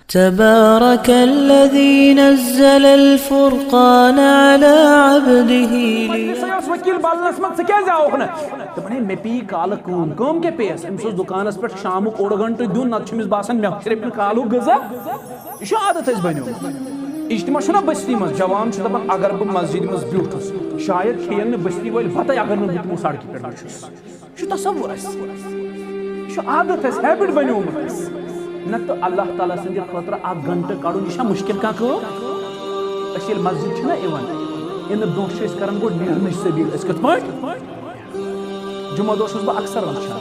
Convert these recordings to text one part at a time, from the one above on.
تبارك الذي نزل الفرقان على عبده वकील बालनस मत क्या जाओ ना तो बने मे पी काल कम के पेस अमस दुकानस पे शाम ओड घंटे दिन नत छमिस बासन मे सिर्फ कालु गजा यह आदत बनो इज्तिमा छुना बस्ती मज जवान दपान अगर बह मस्जिद मज ब्यूठस शायद खेल ने बस्ती वाल पता अगर मैं तुमो सड़क पे वुस तस्वुर आदत हैबिट बनो न तो अल्लाह ताला सद खतर अ घंटे कड़न यह मुश्किल कह मस्जिद इन ब्रोह कर गो नीरन सबील कत पे जुमा दोस बह अक्सर वचान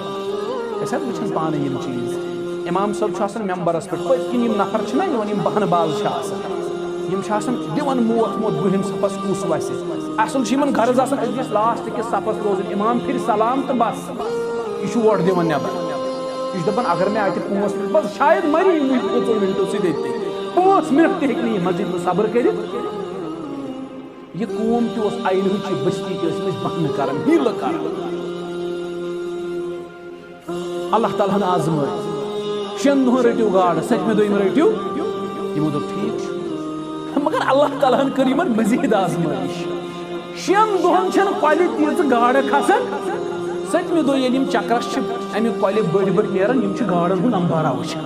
वचान पाने चीज इमाम सब मेम्बरस पे पत्किन नफर बहन बाज दिवान मोत मोत बुहिम सफस कूस वस असल गर्ज आस लास्ट किस सफस रोजन इमाम फिर सलाम तो बस यह वोट दिवान नबर यह दपान अगर मैं अत 5 मिनट बस शायद मरी 5 मिनटों सत 5 मिनट तक हे मस्जिद में सब्र कर यह कौम तस आइन बस्ती बहन कर हील कर अल्लाह ताला आजमाय 6 दुहन रटू गाड़ 7 दुम रटू यमो दोप ठीक मगर अल्लाह ताला कर मजीद आजमाइश 6 दुहन कल तीज गाड़ खसान 7 दो ये चक्रस अमे कल बड़ बड़ नेरान गाड़न हूं अंबारा वुचान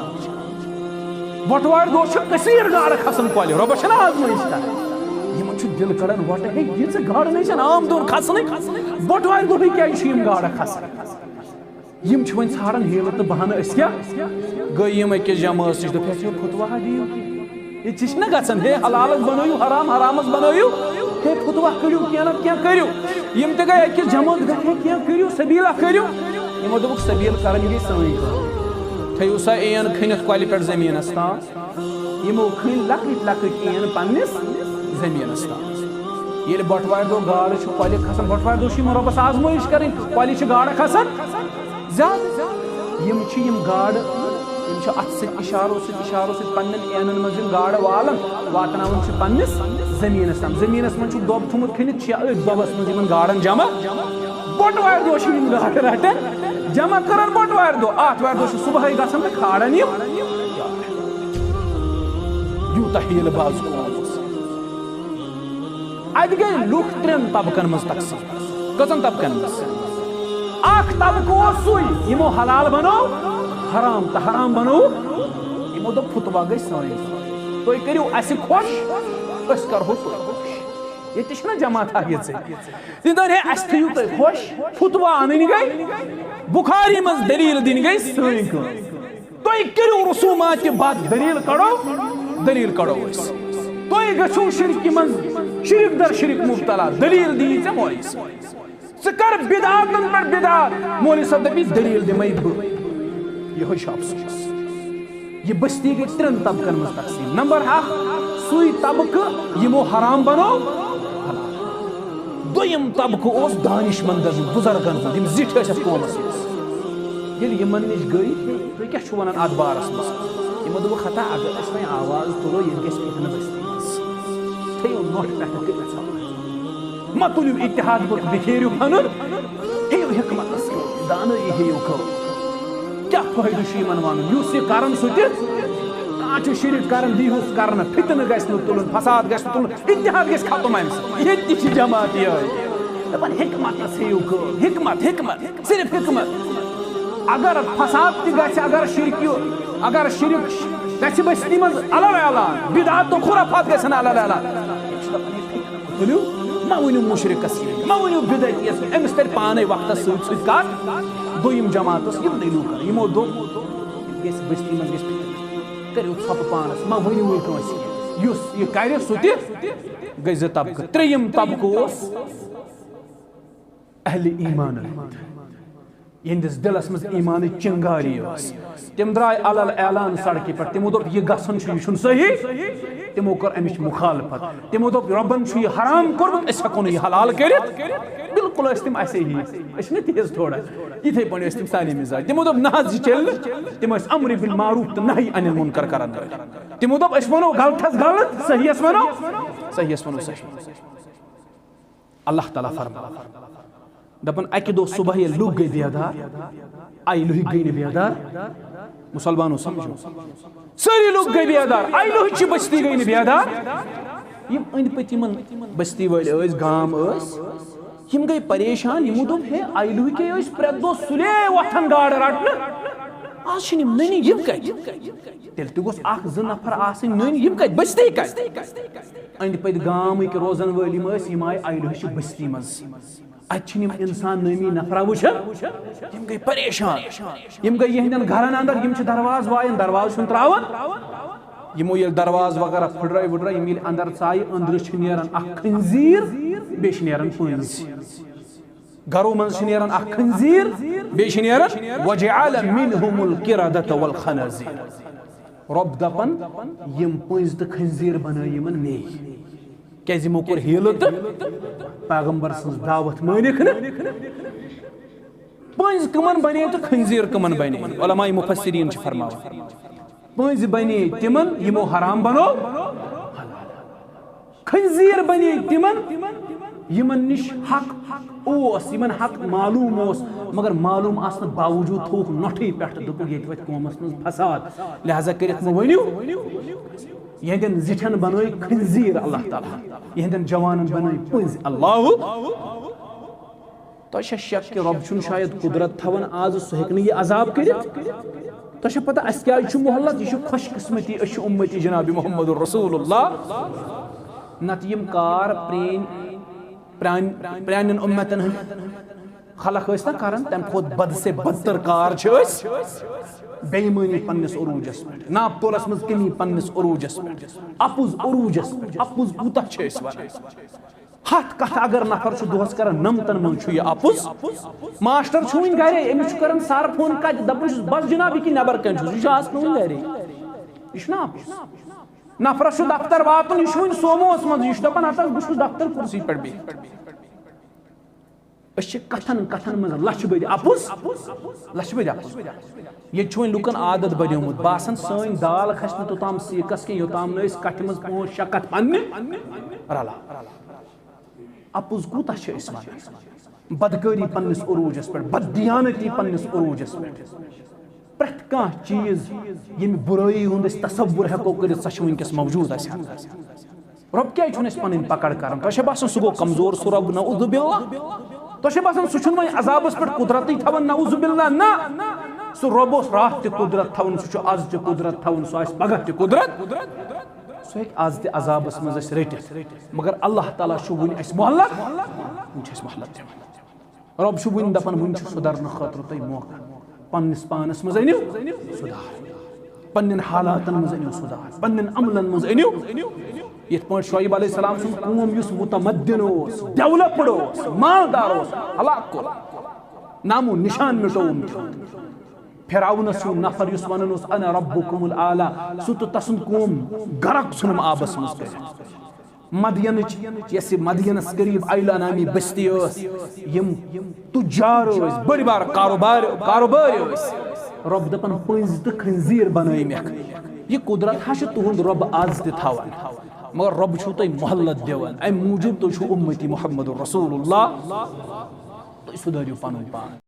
बटवार दो कसीर गाड़ खसान कल रबस आजमाइश कर दिल कड़न वट है ये गाड़ नहीं आम दोन खसन बटवार दो क्या गाड़ खसान यम वन ारान हेल तो बहान क्या गई अकिस जमात नश दोप फुतवा दियो ये ना गसान हे हलाल बनू हराम हरामस बनू हे फुतवा करू क्या करू यम ते गई अकिस जमात गए क्या करू सबीला करू यमो दोप सबील कर गई सन थो सा एन खनित कल पे जमीनस तान यमो खन लकट लकट एन पन्निस जमीनस तान ये बटवार दो गाड़ कल खसान बटवार दो रबस आजमाइश कर कल गाड़ खसान यम गाड़ अत इशारों पन्न एनन मज गाड़ वालन वातन पन्निस जमीनस तम जमीनस मन दोब थुमुत खनित दोबस मज गाड़न जमा बटवार दो गाड़ रटन जमा कर बटवार दो आतवार दो सुबह गसन तो खाड़न यूता हील बाज अत गई लुक 3 तबकन मज तकसीम कजन तबकन मज तबक यमो हलाल बनो हराम तो हराम बनो यमो दो फुतवा गई सन तुम करू अस खुश करो ये जमात हे अस थो तुम खुश फुतवा अन गई बुखारी मज दलील दिन गई सन तुम करू रसूमात के बाद दलील कड़ो तुम गो शिरक मज शिरक दर शिरक मुब्तला दलील दी ऐ मोली कर बिदातन पर बिदात मोली सब दपी दलील दिमई यह अफसोस यह बस्ती गई 3 तबकन मज तकसीम नंबर 1 सुई तबक यमो हराम बनो दोयम तबक दानिशमंदन बुजुर्गन हूं जिठ कौमस यमन नश गई तुम क्या वन अत बारस मज यमो दोप खता अगर अस वह आवाज तुलो ये फितन बस्ती थो नोट पे मा तुलू इतिहाद बुत बिखेरू फनुन हेयू हिकमत दान हेयू खो क्या फायदा वन वन युस यह करन सुत कह शिरक करन दीहुस करन फितन गस तुलन फसाद गस तुलन इतिहाद गस खत्म ये जमात ये दपान हिकमत हेयू खो हिकमत सिर्फ हिकमत अगर फसाद गस अगर शिरक गस बस्ती मज अलग अलग बिदात तो खुराफात गसन अलग अलग तुलू मा वनु मुशरिकस मा वनु बिदअतियस अमिस तर पाने वक्त सत कत दोयम जमातस यम दलू कर यमो दो गस बस्ती मज गस करू छप पानस मा वनु कस युस ये कर सुत गई 2 तबक 3 तबक अहले ईमान यंदिस दिलस मज ईमान चिंगारी तम द्राय अलल ऐलान सड़क पे तमो दोप यह गसन यह सही तमो कर अमिच मुखालफत तमो दोप रबन यह हराम कोरमुत अस हेको यह हलाल कर बिल्कुल तम ऐसे ही तेज थोड़ा इथे पे तम सानी मिजाज तमो दोप ना चल तम अमर बिल मारूफ तो नही अनिल मुनकर करान तमो दोप वनो गलत गलत सहीस वनो सही अल्लाह ताला फरमा दपन अकि दो सुबह लुक गई बेदार आई लुह गई बेदार मुसलमानों समझो सारी लोग गए बेदार आइलुह बस्ती गई बेदार यम अंद पत बस्ती वाले गाम यम गई परेशान यमो दोप हे आइलुह के प्रे दो सुले वथन गाड़ रटने आज नन यम तेल तोस जो नफर नन यम कत बस्ती कत अंद पत गामक रोजन वल यम आए आइलुह बस्ती मज अम इंसान नमी नफरा वुचन यम गई परेशान यम गई यहदन घरन अंदर यम दरवाज वायन दरवाज त्रावन यमो ये दरवाज वगैरह फुड्राई वुड्राई यम अंदर चाय अंदर नेरान खंजीर बे नेरान पंज घरों मज नेरान खंजीर बे नेरान वजअल मिनहुमुल किरदत वल खनाजीर रब दपन यम पंज तो खंजीर बना यमन मे क्या यमो कोर हील तो पैगंबर सज दावत मानिक पंज कमन बने तो खंजीर कमन बने उलमाए मुफस्सिरीन फरमावन पंज बने तिमन यमो हराम बनो खंजीर बने तिमन यमन निश हक ओस यमन हक मालूम ओस मगर मालूम आसने बावजूद थोक नठे पेट दोप ये वत कौमस मज फसाद लिहाजा करित मो वनियो यहदन जिठन बनोय खंजीर अल्लाह ताला यहदन जवानन बनोय पंज अल्लाह तो शक के रब छुन शायद कुदरत थवन आज सो हेकन ये अजाब करित तो पता अस क्या मोहल्लत यह खुश किस्मती उम्मती जनाब मोहम्मद रसूलुल्लाह नत यम कार प्रान उम्मतन खलक ना कर तम खुद बद से बदतर कार बेईमानी पन्निस उरूजस पे नाप तोलस मज कमी पन्निस उरूजस पे अपुज उरूजस पे अपुज कूता हथ कथ अगर नफर दोहस कर नमतन मज अपुज मास्टर वन गरे अमिस कर सर फोन कत दपान बस जनाब यह नबर कन यह गरे यह अपुज नफर दफ्तर वातन यह वन सोमोस मज यह दपान हता बस दफ्तर कुर्सी पे बिहित कथन कथन मज लछ बद अपुज लछ बद अपुज ये लुकन आदत बनोमुत बासन सन दाल खस तोताम सीकस के योताम न कथ मज 5-6 कथ पन्ने रला अपुज कूता वन बदकारी पन्निस उरूजस पे बददियानती पन्निस उरूजस पे प्रत कह चीज यम बुराई हुंद तसव्वुर हेको कर सह वनकस मौजूद रब क्या पन पकड़ कर तो बासान सह गो कमजोर सह रब नऊज़ु बिल्लाह तो बासान सह वो अजाबस पे कुदरत थवन नऊज़ु बिल्लाह ना सह रब रात त कुदरत थवन सह आज त कुदरत थवन सह पगह त कुदरत सह आज त अजाबस मज रटित मगर अल्लाह ताला वन मोहल्लत मोहल्लत रब वन दपान वन सुधरन खतर तुम मौका पन्निस पानस मज अनियो सुधार पन्न हालातन मज अनियो सुधार पन्न अमलन मज अनियो यथ पे शुएब अलैहिस्सलाम सुन कौम युस मुतमद्दिन ओस डेवलप्ड ओस मालदार ओस हलाक को नामो निशान मिटोम फिरौन सु नफर युस वनन ओस अना रब्बुकुमुल आला सु तो तसन कौम गरक सुनम आबस मज मदियन यस मदियनस करीब आइला नामी बस्ती यम तुजार बड़ बार कारोबार रब दपन पंज तो खंजीर बनई मेख यह कुदरत हा तुहद रब आज तवन मगर रब छु तुम मोहल्लत दिवान अम मूजूब तुम उम्मती मोहम्मद रसूलुल्लाह सुधारियो पन पान।